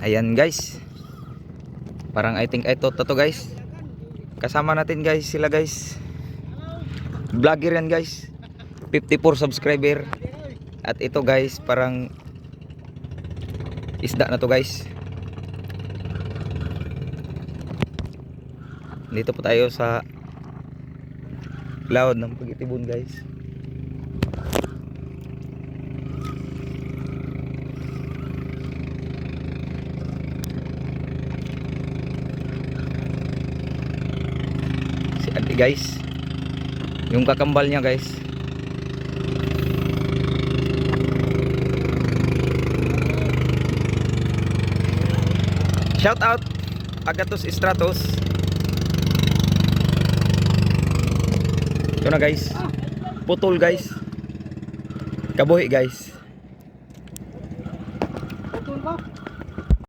Ayan guys. Parang I think I thought to guys. Kasama natin guys sila guys. Vlogger yan guys. 54 subscriber. At ito guys parang isda na to guys. Dito po tayo sa laod ng Pagitibon guys. Si Adi guys. Yung kakambal niya guys. Shout out Agathos Stratos. Ito na guys. Putol guys. Kabuhi guys.